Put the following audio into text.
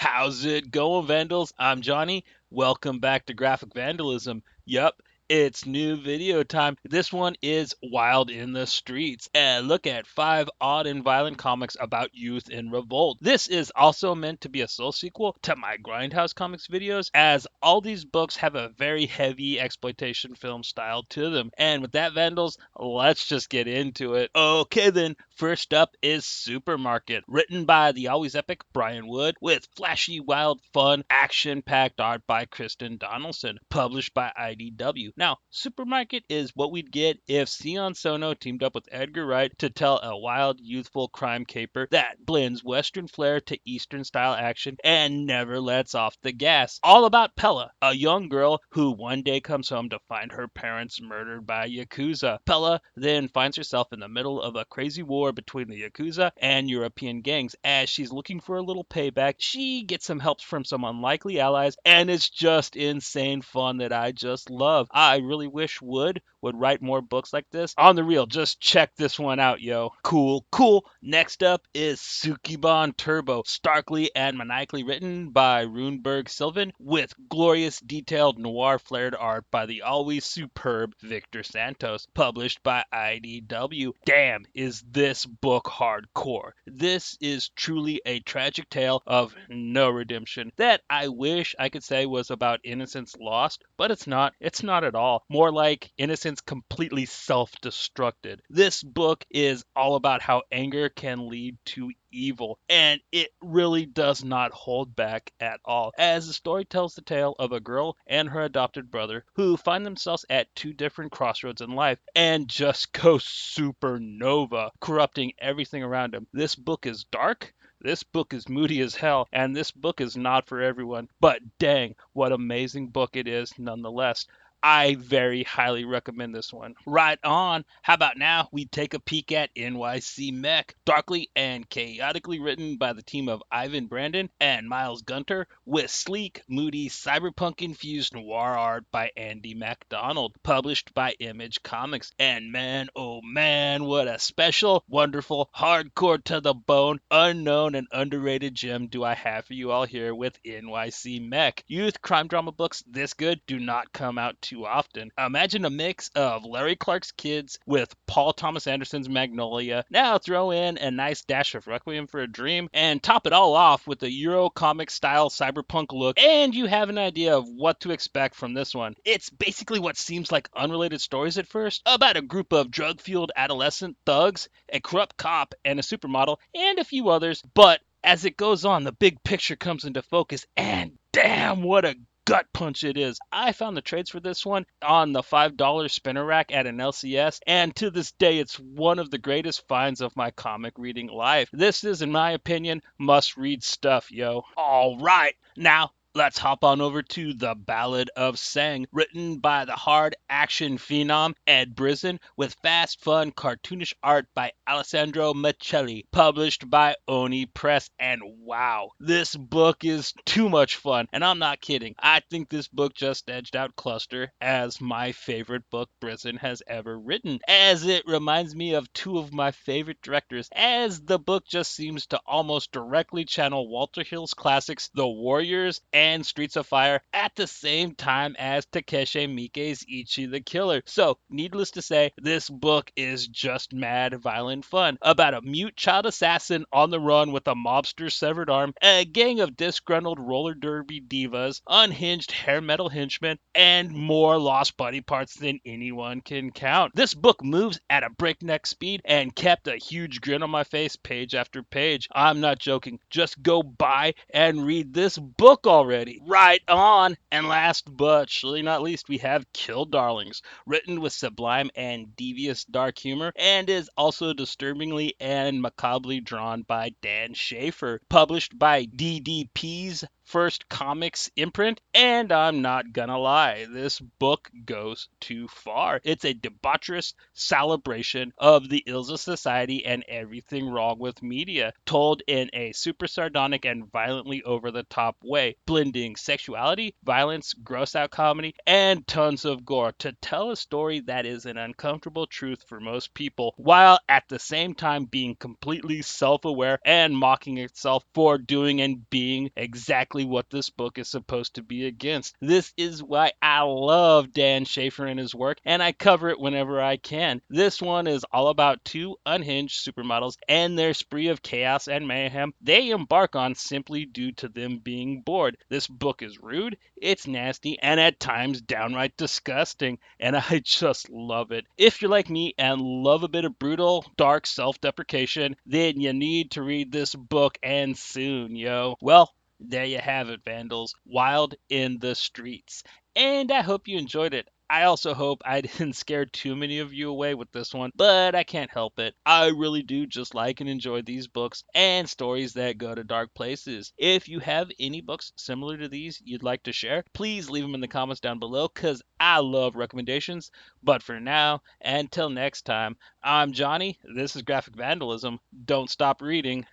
How's it going, Vandals? I'm Johnny. Welcome back to Graphic Vandalism. Yup, it's new video time. This one is Wild in the Streets. And look at 5 odd and violent comics about youth in revolt. This is also meant to be a soul sequel to my Grindhouse comics videos, as all these books have a very heavy exploitation film style to them. And with that, Vandals, let's just get into it. Okay, then. First up is Supermarket, written by the always epic Brian Wood, with flashy, wild, fun, action-packed art by Kristen Donaldson, published by IDW. Now, Supermarket is what we'd get if Sion Sono teamed up with Edgar Wright to tell a wild, youthful crime caper that blends Western flair to Eastern-style action and never lets off the gas. All about Pella, a young girl who one day comes home to find her parents murdered by Yakuza. Pella then finds herself in the middle of a crazy war between the Yakuza and European gangs. As she's looking for a little payback, she gets some help from some unlikely allies, and it's just insane fun that I just love. I really wish Wood would write more books like this. On the real, just check this one out, yo. Cool, cool. Next up is Sookie Turbo, starkly and maniacally written by Runeberg Sylvan, with glorious detailed noir flared art by the always superb Victor Santos, published by IDW. Damn, is this book hardcore. This is truly a tragic tale of no redemption that I wish I could say was about innocence lost, but it's not. It's not at all. More like innocence completely self-destructed. This book is all about how anger can lead to evil, and it really does not hold back at all, as the story tells the tale of a girl and her adopted brother who find themselves at 2 different crossroads in life and just go supernova, corrupting everything around them. This book is dark. This book is moody as hell, and this book is not for everyone. But dang, what amazing book it is nonetheless. I very highly recommend this one. Right on. How about now we take a peek at NYC Mech, darkly and chaotically written by the team of Ivan Brandon and Miles Gunter, with sleek, moody, cyberpunk-infused noir art by Andy MacDonald, published by Image Comics. And man, oh man, what a special, wonderful, hardcore to the bone, unknown and underrated gem do I have for you all here with NYC Mech. Youth crime drama books this good do not come out too often. Imagine a mix of Larry Clark's Kids with Paul Thomas Anderson's Magnolia. Now throw in a nice dash of Requiem for a Dream and top it all off with a Euro comic style cyberpunk look, and you have an idea of what to expect from this one. It's basically what seems like unrelated stories at first about a group of drug-fueled adolescent thugs, a corrupt cop, and a supermodel, and a few others, but as it goes on, the big picture comes into focus, and damn, what a gut punch it is. I found the trades for this one on the $5 spinner rack at an LCS, and to this day, it's one of the greatest finds of my comic reading life. This is, in my opinion, must-read stuff, yo. All right, now let's hop on over to The Ballad of Sing, written by the hard action phenom Ed Brisson, with fast, fun, cartoonish art by Alessandro Michelli, published by Oni Press. And wow, this book is too much fun, and I'm not kidding. I think this book just edged out Cluster as my favorite book Brisson has ever written, as it reminds me of 2 of my favorite directors, as the book just seems to almost directly channel Walter Hill's classics The Warriors and Streets of Fire at the same time as Takeshi Miike's Ichi the Killer. So, needless to say, this book is just mad violent fun about a mute child assassin on the run with a mobster's severed arm, a gang of disgruntled roller derby divas, unhinged hair metal henchmen, and more lost body parts than anyone can count. This book moves at a breakneck speed and kept a huge grin on my face page after page. I'm not joking. Just go buy and read this book already. Right on. And last but surely not least, we have Kill Darlings, written with sublime and devious dark humor, and is also disturbingly and macabrely drawn by Dan Schaefer, published by DDP's first comics imprint, and I'm not gonna lie, this book goes too far. It's a debaucherous celebration of the ills of society and everything wrong with media, told in a super sardonic and violently over the top way, blending sexuality, violence, gross out comedy, and tons of gore to tell a story that is an uncomfortable truth for most people, while at the same time being completely self aware and mocking itself for doing and being exactly what this book is supposed to be against. This is why I love Dan Schafer and his work, and I cover it whenever I can. This one is all about two unhinged supermodels and their spree of chaos and mayhem they embark on simply due to them being bored. This book is rude, it's nasty, and at times downright disgusting, and I just love it. If you're like me and love a bit of brutal, dark self deprecation, then you need to read this book and soon, yo. Well, there you have it, Vandals. Wild in the Streets. And I hope you enjoyed it. I also hope I didn't scare too many of you away with this one, but I can't help it. I really do just like and enjoy these books and stories that go to dark places. If you have any books similar to these you'd like to share, please leave them in the comments down below because I love recommendations. But for now, until next time, I'm Johnny. This is Graphic Vandalism. Don't stop reading.